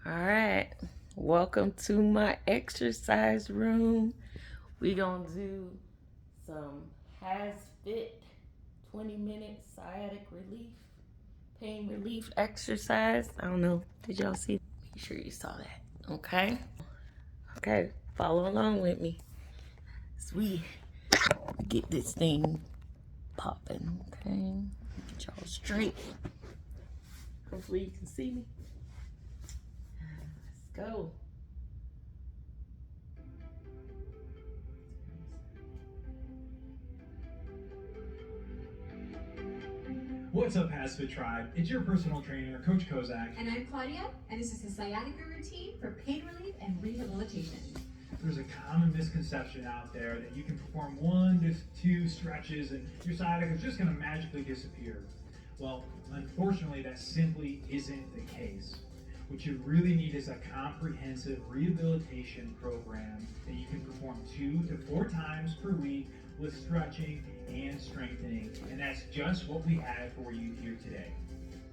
All right, welcome to my exercise room. We gonna do some has fit 20-minute sciatic relief, pain relief exercise. I don't know, did y'all see? Make sure you saw that. Okay, follow along with me as we get this thing popping. Okay, get y'all straight. Hopefully you can see me. Let's go. What's up, HasFit Tribe? It's your personal trainer, Coach Kozak. And I'm Claudia, and this is a sciatica routine for pain relief and rehabilitation. There's a common misconception out there that you can perform 1 to 2 stretches and your sciatica is just going to magically disappear. Well, unfortunately, that simply isn't the case. What you really need is a comprehensive rehabilitation program that you can perform 2 to 4 times per week with stretching and strengthening, and that's just what we have for you here today.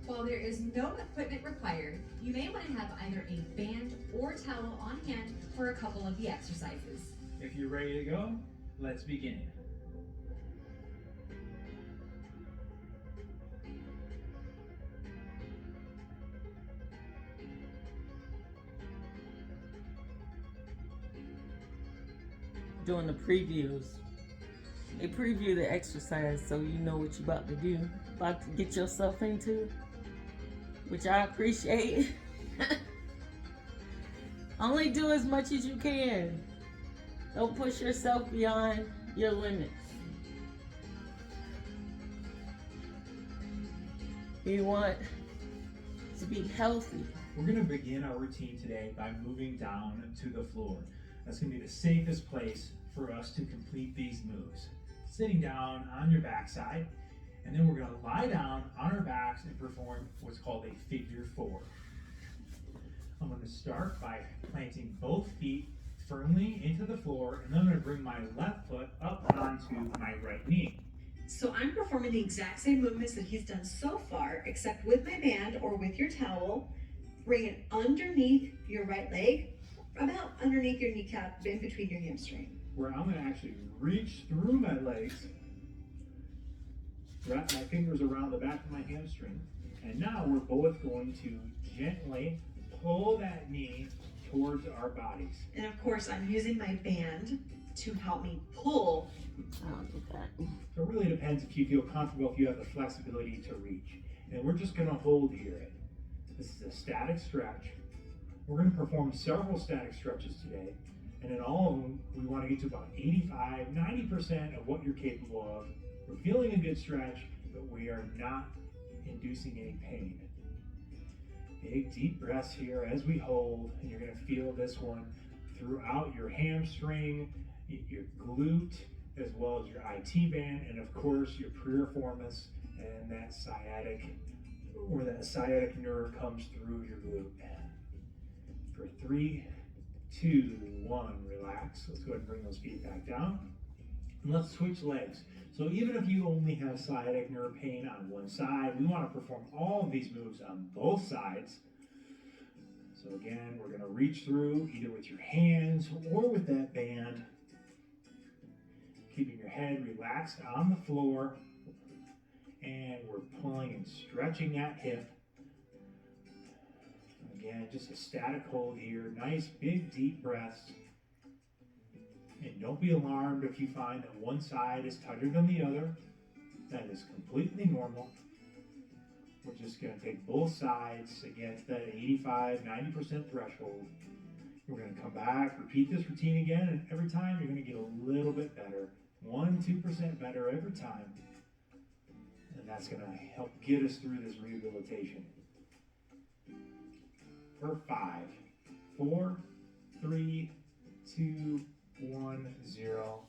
While there is no equipment required, you may want to have either a band or towel on hand for a couple of the exercises. If you're ready to go, let's begin. Doing the previews. They preview the exercise so you know what you're about to do, about to get yourself into, which I appreciate. Only do as much as you can. Don't push yourself beyond your limits. You want to be healthy. We're going to begin our routine today by moving down to the floor. That's going to be the safest place for us to complete these moves. Sitting down on your backside, and then we're going to lie down on our backs and perform what's called a figure 4. I'm going to start by planting both feet firmly into the floor, and then I'm going to bring my left foot up onto my right knee. So I'm performing the exact same movements that he's done so far, except with my band or with your towel. Bring it underneath your right leg, about underneath your kneecap, in between your hamstring. Where I'm going to actually reach through my legs, wrap my fingers around the back of my hamstring, and now we're both going to gently pull that knee towards our bodies. And of course, I'm using my band to help me pull. I'll do that. So it really depends if you feel comfortable, if you have the flexibility to reach. And we're just going to hold here. This is a static stretch. We're going to perform several static stretches today. And in all of them, we want to get to about 85, 90% of what you're capable of. We're feeling a good stretch, but we are not inducing any pain. Big deep breaths here as we hold, and you're going to feel this one throughout your hamstring, your glute, as well as your IT band, and of course your piriformis and that sciatic, where that sciatic nerve comes through your glute. For 3, 2, 1, relax. Let's go ahead and bring those feet back down. And let's switch legs. So even if you only have sciatic nerve pain on one side, we want to perform all of these moves on both sides. So again, we're going to reach through either with your hands or with that band. Keeping your head relaxed on the floor. And we're pulling and stretching that hip. Again, just a static hold here. Nice, big, deep breaths. And don't be alarmed if you find that one side is tighter than the other. That is completely normal. We're just going to take both sides against that 85, 90% threshold. We're going to come back, repeat this routine again, and every time you're going to get a little bit better. 1%, 2% better every time. And that's going to help get us through this rehabilitation. For 5, 4, 3, 2, 1, 0.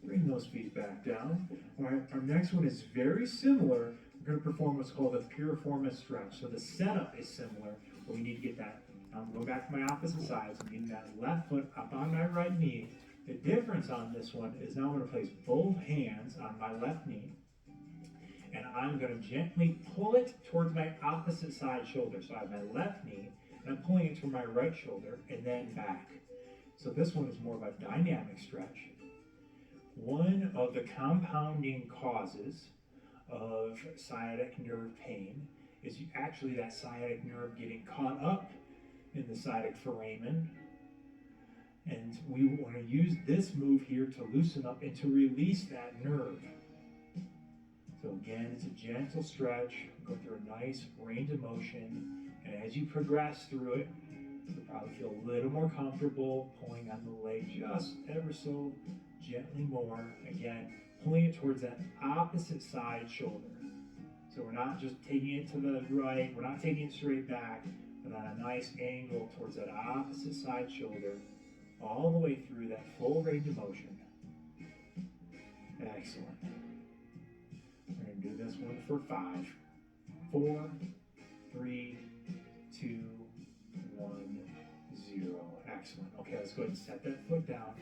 Bring those feet back down. All right, our next one is very similar. We're going to perform what's called a piriformis stretch. So the setup is similar, but we need to get that. I'm going back to my opposite side. So I'm getting that left foot up on my right knee. The difference on this one is now I'm going to place both hands on my left knee. And I'm going to gently pull it towards my opposite side shoulder. So I have my left knee. and I'm pulling it to my right shoulder and then back. So this one is more of a dynamic stretch. One of the compounding causes of sciatic nerve pain is actually that sciatic nerve getting caught up in the sciatic foramen. And we want to use this move here to loosen up and to release that nerve. So again, it's a gentle stretch, go through a nice range of motion, and as you progress through it, you'll probably feel a little more comfortable pulling on the leg just ever so gently more. Again, pulling it towards that opposite side shoulder. So we're not just taking it to the right, we're not taking it straight back, but on a nice angle towards that opposite side shoulder, all the way through that full range of motion. Excellent. We're going to do this one for 5, 4, 3, 2, 1, 0. Excellent. Okay, let's go ahead and set that foot down.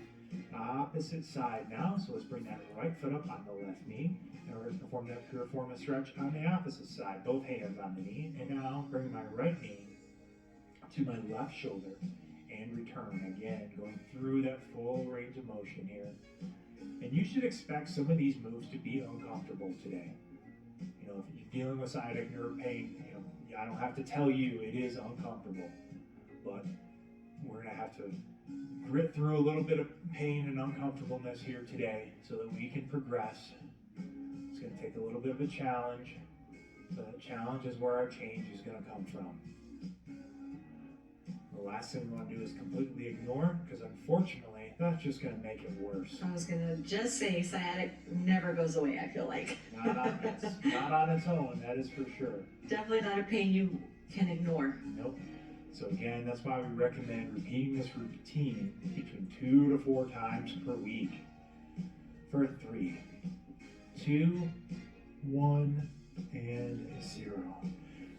Opposite side now, so let's bring that right foot up on the left knee, and we're going to perform that piriformis stretch on the opposite side, both hands on the knee, and now bring my right knee to my left shoulder and return again, going through that full range of motion here. And you should expect some of these moves to be uncomfortable today. You know, if you're dealing with sciatic nerve pain, you know, I don't have to tell you it is uncomfortable, but we're going to have to grit through a little bit of pain and uncomfortableness here today so that we can progress. It's going to take a little bit of a challenge. So that challenge is where our change is going to come from. The last thing we want to do is completely ignore, because unfortunately, that's just going to make it worse. I was gonna just say sciatic never goes away, I feel like. Not on its own, that is for sure. Definitely not a pain you can ignore. Nope. So again, that's why we recommend repeating this routine between 2 to 4 times per week. For 3, 2, 1, and 0.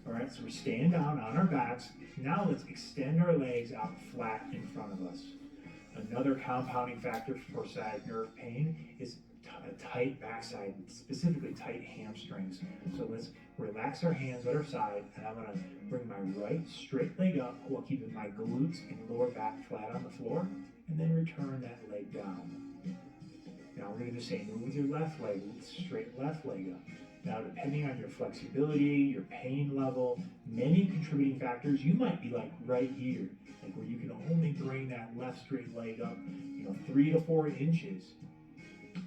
All right, so we're staying down on our backs. Now let's extend our legs out flat in front of us. Another compounding factor for sciatic nerve pain is a tight backside, specifically tight hamstrings. So let's relax our hands at our side, and I'm gonna bring my right straight leg up while keeping my glutes and lower back flat on the floor, and then return that leg down. Now we're gonna do the same move with your left leg, straight left leg up. Now, depending on your flexibility, your pain level, many contributing factors, you might be like right here, like where you can only bring that left straight leg up, 3 to 4 inches.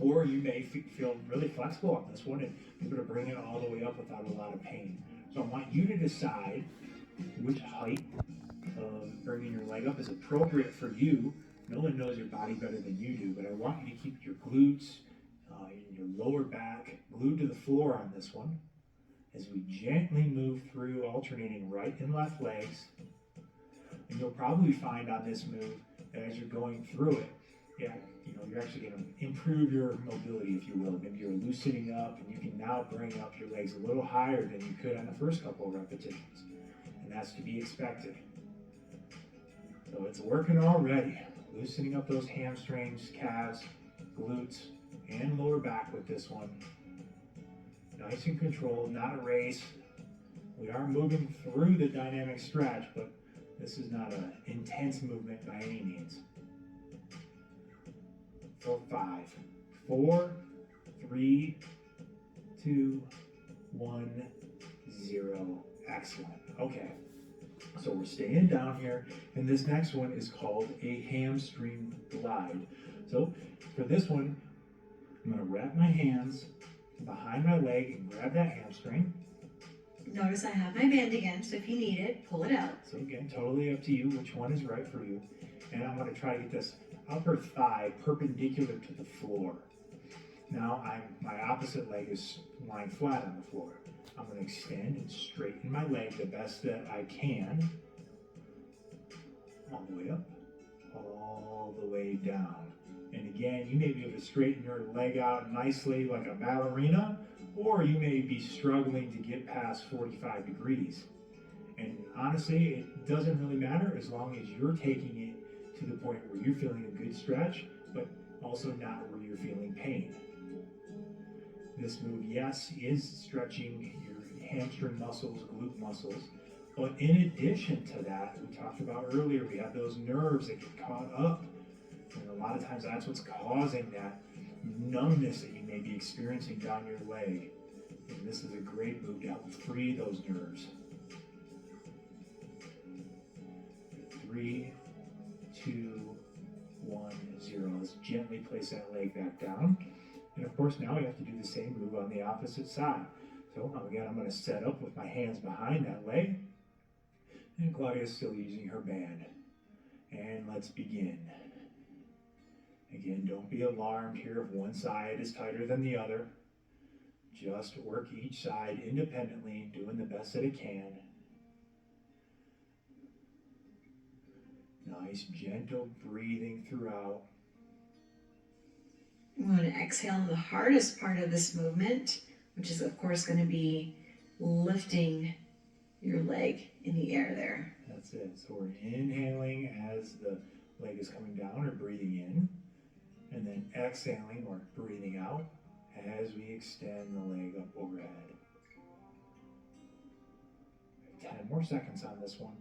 Or you may feel really flexible on this one and be able to bring it all the way up without a lot of pain. So I want you to decide which height of bringing your leg up is appropriate for you. No one knows your body better than you do, but I want you to keep your glutes, your lower back glued to the floor on this one as we gently move through alternating right and left legs. And you'll probably find on this move that as you're going through it, you're actually going to improve your mobility, if you will. Maybe you're loosening up and you can now bring up your legs a little higher than you could on the first couple of repetitions. And that's to be expected. So it's working already. Loosening up those hamstrings, calves, glutes, and lower back with this one. Nice and controlled, not a race. We are moving through the dynamic stretch, but this is not an intense movement by any means. So 5, 4, 3, 2, 1, 0. Excellent. Okay. So we're staying down here, and this next one is called a hamstring glide. So for this one, I'm going to wrap my hands behind my leg and grab that hamstring. Notice I have my band again, so if you need it, pull it out. So again, totally up to you which one is right for you. And I'm going to try to get this upper thigh perpendicular to the floor. Now my opposite leg is lying flat on the floor. I'm going to extend and straighten my leg the best that I can. All the way up, all the way down. And again, you may be able to straighten your leg out nicely like a ballerina, or you may be struggling to get past 45 degrees. And honestly, it doesn't really matter as long as you're taking it to the point where you're feeling a good stretch, but also not where you're feeling pain. This move, yes, is stretching your hamstring muscles, glute muscles, But in addition to that, we talked about earlier, we have those nerves that get caught up. And a lot of times that's what's causing that numbness that you may be experiencing down your leg. And this is a great move to help free those nerves. 3, 2, 1, 0. Let's gently place that leg back down. And of course, now we have to do the same move on the opposite side. So again, I'm going to set up with my hands behind that leg. And Claudia's still using her band. And let's begin. Again, don't be alarmed here if one side is tighter than the other. Just work each side independently, doing the best that it can. Nice, gentle breathing throughout. We want to exhale on the hardest part of this movement, which is of course going to be lifting your leg in the air there. That's it. So we're inhaling as the leg is coming down or breathing in, and then exhaling or breathing out as we extend the leg up overhead. 10 more seconds on this one.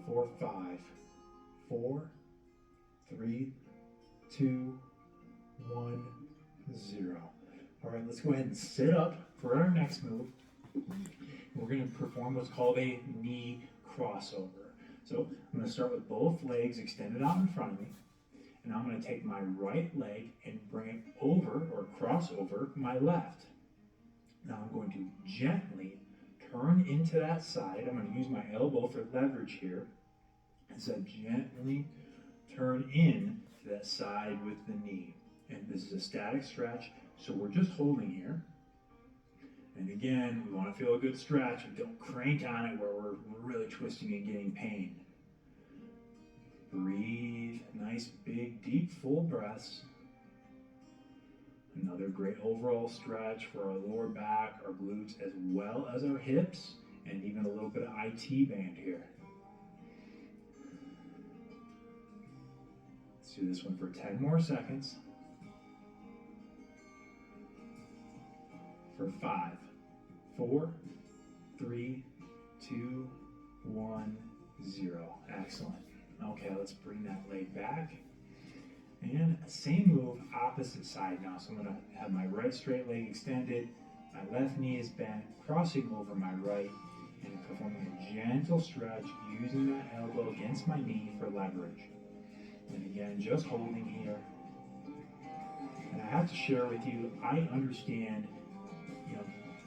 4, 5, 4, 3, 2, 1, 0. All right, let's go ahead and sit up for our next move. We're going to perform what's called a knee crossover. So I'm going to start with both legs extended out in front of me. And I'm going to take my right leg and bring it over or cross over my left. Now I'm going to gently turn into that side. I'm going to use my elbow for leverage here. As I gently turn in to that side with the knee. And this is a static stretch, so we're just holding here. And again, we want to feel a good stretch. We don't crank on it where we're really twisting and getting pain. Breathe, nice, big, deep, full breaths. Another great overall stretch for our lower back, our glutes, as well as our hips, and even a little bit of IT band here. Let's do this one for 10 more seconds. For 5, 4, 3, 2, 1, 0. Excellent. Okay, let's bring that leg back. And same move, opposite side now. So I'm going to have my right straight leg extended, my left knee is bent, crossing over my right, and performing a gentle stretch using that elbow against my knee for leverage. And again, just holding here. And I have to share with you, I understand,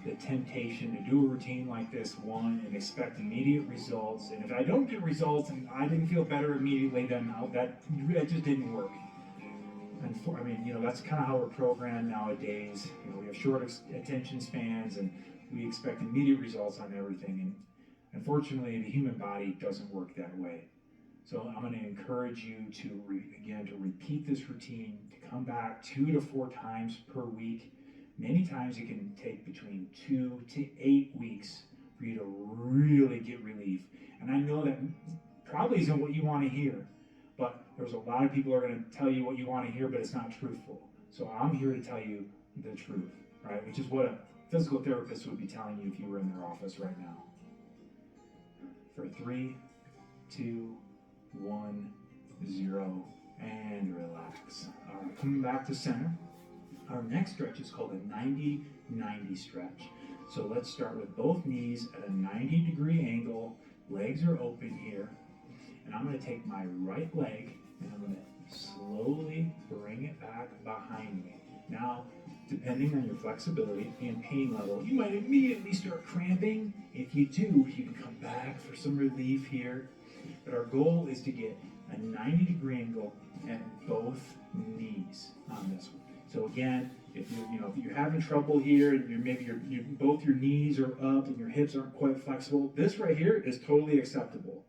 the temptation to do a routine like this one and expect immediate results. And if I don't get results and I didn't feel better immediately, then that just didn't work. And that's kind of how we're programmed nowadays. We have short attention spans and we expect immediate results on everything. And unfortunately, the human body doesn't work that way. So I'm going to encourage you to repeat this routine, to come back 2 to 4 times per week. Many times it can take between 2 to 8 weeks for you to really get relief. And I know that probably isn't what you want to hear, but there's a lot of people who are going to tell you what you want to hear, but it's not truthful. So I'm here to tell you the truth, right? Which is what a physical therapist would be telling you if you were in their office right now. For 3, 2, 1, 0, and relax. All right, coming back to center. Our next stretch is called a 90-90 stretch. So let's start with both knees at a 90-degree angle. Legs are open here. And I'm going to take my right leg and I'm going to slowly bring it back behind me. Now, depending on your flexibility and pain level, you might immediately start cramping. If you do, you can come back for some relief here. But our goal is to get a 90-degree angle at both knees on this one. So again, if you're having trouble here, and both your knees are up and your hips aren't quite flexible, this right here is totally acceptable.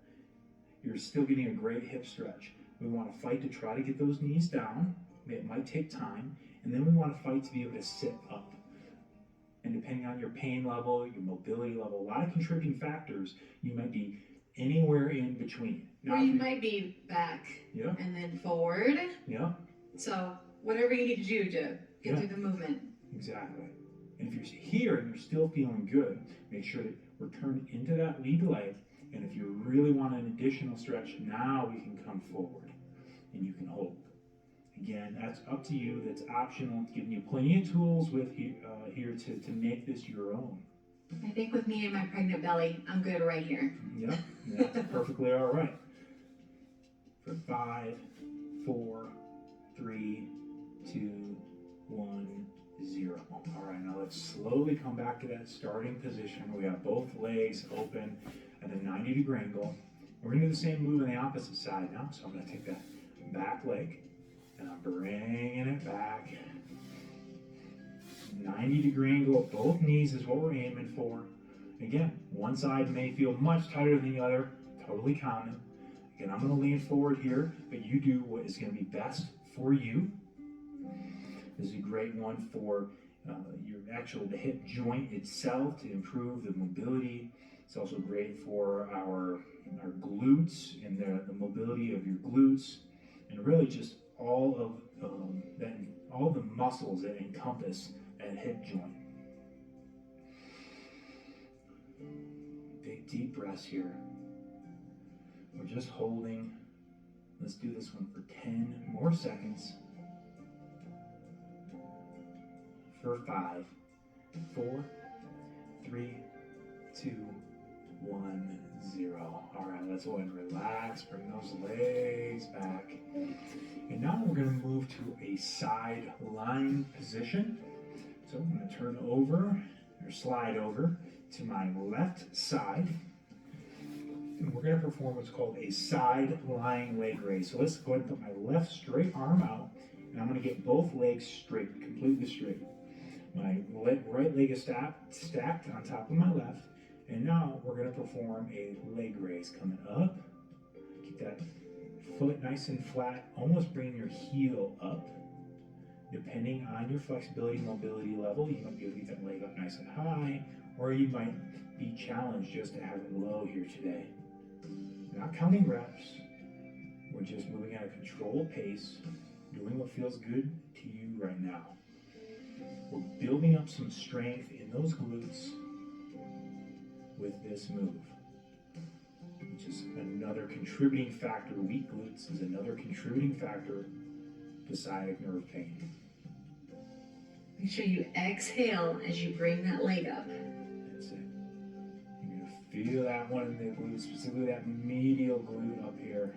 You're still getting a great hip stretch. We want to fight to try to get those knees down. It might take time, and then we want to fight to be able to sit up. And depending on your pain level, your mobility level, a lot of contributing factors, you might be anywhere in between. Or you might be back and then forward. Yeah. So whatever you need to do to get through the movement. Exactly. And if you're here and you're still feeling good, make sure that return into that lead leg. And if you really want an additional stretch, now we can come forward and you can hold. Again, that's up to you. That's optional. It's giving you plenty of tools with here to make this your own. I think with me and my pregnant belly, I'm good right here. Yep, that's perfectly all right. For 5, 4, 3, 2, 1, 0. All right, now let's slowly come back to that starting position where we have both legs open at a 90-degree angle. We're going to do the same move on the opposite side now. So I'm going to take that back leg and I'm bringing it back. 90-degree angle at both knees is what we're aiming for. Again, one side may feel much tighter than the other, totally common. Again, I'm going to lean forward here, but you do what is going to be best for you. This is a great one for the hip joint itself to improve the mobility. It's also great for our glutes and the mobility of your glutes, and really just all the muscles that encompass that hip joint. Big deep breaths here. We're just holding. Let's do this one for 10 more seconds. For 5, 4, 3, 2, 1, 0. All right, let's go ahead and relax. Bring those legs back. And now we're going to move to a side lying position. So I'm going to turn over or slide over to my left side. And we're going to perform what's called a side lying leg raise. So let's go ahead and put my left straight arm out. And I'm going to get both legs straight, completely straight. My right leg is stacked on top of my left. And now we're going to perform a leg raise coming up. Keep that foot nice and flat, almost bringing your heel up. Depending on your flexibility and mobility level, you might be able to get that leg up nice and high, or you might be challenged just to have it low here today. We're not counting reps. We're just moving at a controlled pace, doing what feels good to you right now. We're building up some strength in those glutes with this move, which is another contributing factor. Weak glutes is another contributing factor to sciatic nerve pain. Make sure you exhale as you bring that leg up. That's it. You're going to feel that one in the glute, specifically that medial glute up here.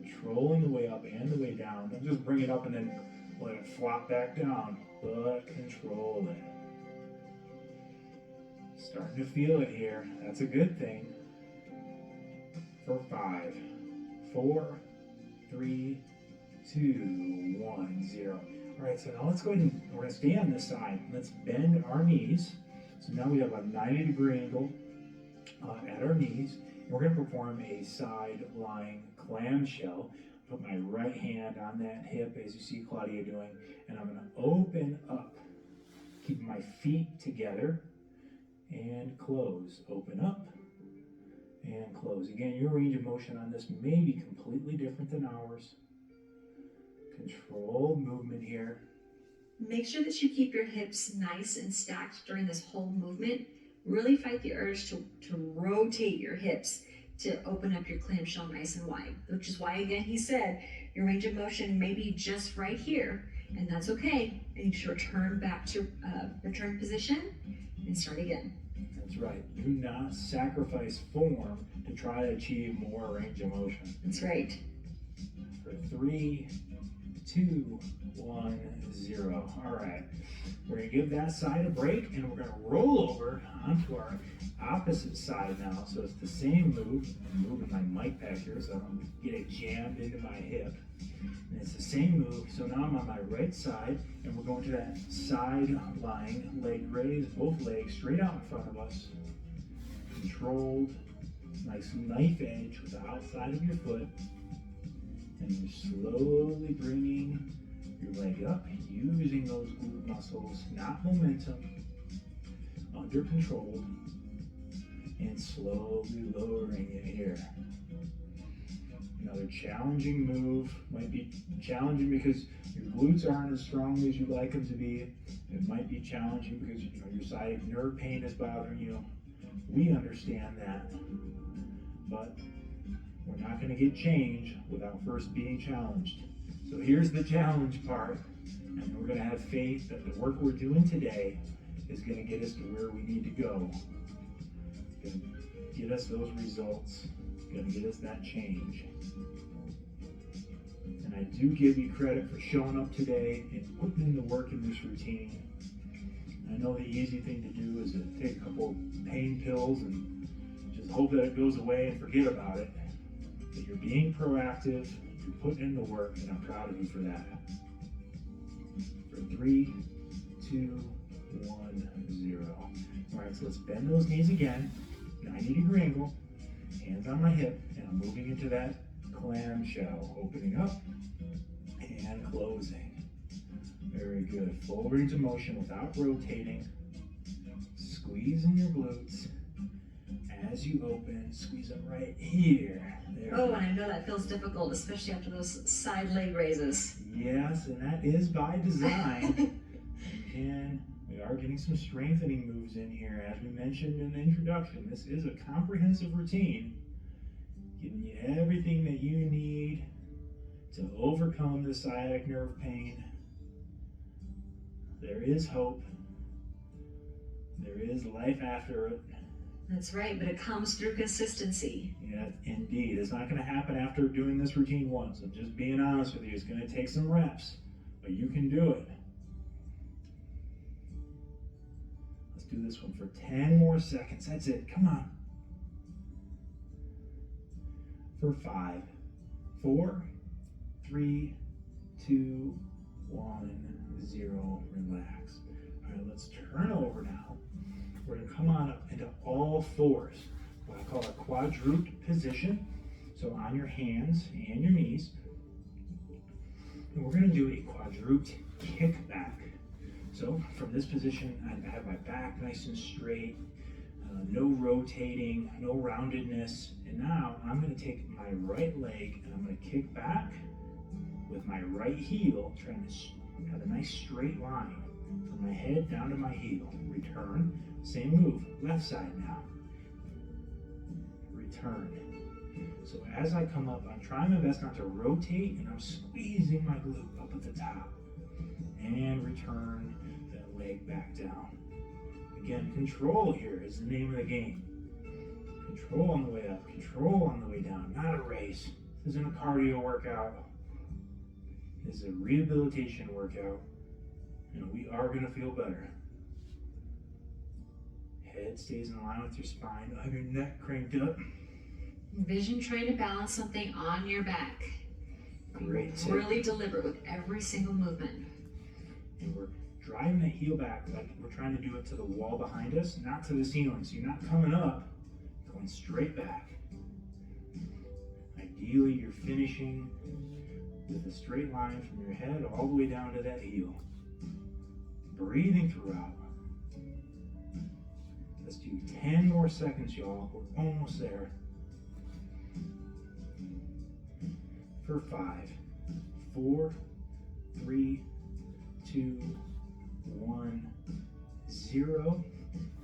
Controlling the way up and the way down. Don't just bring it up and then let it flop back down, but control it. Starting to feel it here. That's a good thing. For 5, 4, 3, 2, 1, 0. All right, so now let's go ahead and we're going to stay on this side. Let's bend our knees. So now we have a 90-degree angle at our knees. We're going to perform a side lying clamshell. Put my right hand on that hip, as you see Claudia doing, and I'm going to open up, keep my feet together, and close. Open up and close. Again, your range of motion on this may be completely different than ours. Controlled movement here. Make sure that you keep your hips nice and stacked during this whole movement. Really fight the urge to rotate your hips to open up your clamshell nice and wide, which is why, again, he said your range of motion may be just right here, and that's okay. And you should return back to return position and start again. That's right. Do not sacrifice form to try to achieve more range of motion. That's right. For 3, 2, 1, 0. All right. We're going to give that side a break, and we're going to roll over onto our opposite side now. So it's the same move. I'm moving my mic back here so I don't get it jammed into my hip. And it's the same move. So now I'm on my right side, and we're going to that side lying leg raise, both legs straight out in front of us. Controlled, nice knife edge with the outside of your foot. And you're slowly bringing your leg up, using those glute muscles, not momentum, under control, and slowly lowering it here. Another challenging move. Might be challenging because your glutes aren't as strong as you'd like them to be. It might be challenging because your sciatic nerve pain is bothering you. We understand that. But we're not going to get change without first being challenged. So here's the challenge part. And we're going to have faith that the work we're doing today is going to get us to where we need to go. Going to get us those results. Going to get us that change. And I do give you credit for showing up today and putting in the work in this routine. I know the easy thing to do is to take a couple pain pills and just hope that it goes away and forget about it. But you're being proactive, you're putting in the work, and I'm proud of you for that. For 3, 2, 1, 0. All right, so let's bend those knees again, 90-degree angle, hands on my hip, and I'm moving into that clamshell, opening up and closing. Very good. Full range of motion without rotating. Squeezing your glutes. As you open, squeeze them right here. There. Oh, and I know that feels difficult, especially after those side leg raises. Yes, and that is by design. And we are getting some strengthening moves in here. As we mentioned in the introduction, this is a comprehensive routine, giving you everything that you need to overcome the sciatic nerve pain. There is hope. There is life after it. That's right, but it comes through consistency. Yeah, indeed. It's not going to happen after doing this routine once. I'm just being honest with you. It's going to take some reps, but you can do it. Let's do this one for 10 more seconds. That's it. Come on. For 5, 4, 3, 2, 1, 0. Relax. All right, let's turn over now. We're going to come on up into all fours, what I call a quadruped position. So on your hands and your knees. And we're going to do a quadruped kickback. So from this position, I have my back nice and straight, no rotating, no roundedness. And now I'm going to take my right leg and I'm going to kick back with my right heel, trying to have a nice straight line from my head down to my heel. Return. Same move, left side now. Return. So as I come up, I'm trying my best not to rotate, and I'm squeezing my glute up at the top. And return that leg back down. Again, control here is the name of the game. Control on the way up, control on the way down, not a race. This isn't a cardio workout. This is a rehabilitation workout, and we are going to feel better. Head stays in line with your spine. Have your neck cranked up. Envision trying to balance something on your back. Great tip. Really deliberate with every single movement. And we're driving the heel back like we're trying to do it to the wall behind us, not to the ceiling. So you're not coming up, going straight back. Ideally, you're finishing with a straight line from your head all the way down to that heel. Breathing throughout. Let's do 10 more seconds, y'all. We're almost there. For 5, 4, 3, 2, 1, 0.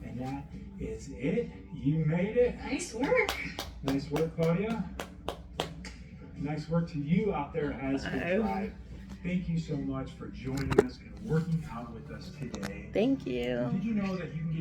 And that is it. You made it. Nice work. Nice work, Claudia. Nice work to you out there as we try. Thank you so much for joining us and working out with us today. Thank you. Did you know that you can get